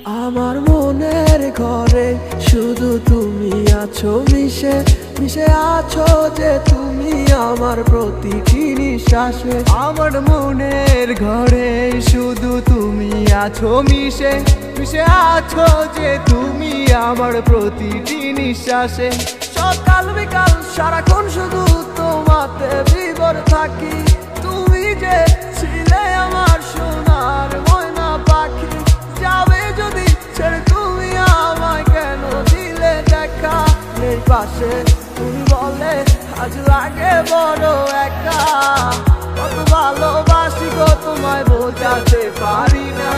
আমার মনের ঘরে শুধু তুমি আছো মিশে মিশে আছো যে তুমি আমার প্রতিটি নিঃশ্বাসে। আমার মনের ঘরে শুধু তুমি আছো মিশে মিশে আছো যে তুমি আমার প্রতিটি নিঃশ্বাসে। সকাল বিকাল সারাক্ষণ শুধু তোমাতে বিভোর থাকি। তুমি যে ছিলে আমার সোনার ময়না পাখি, যাবে যদি ছেড়ে তুমি আমায় কেন দিলে দেখা? নেই পাশে তুমি বলে আজ লাগে বড় একা। কত ভালোবাসি গো তোমায় বোঝাতে পারি না।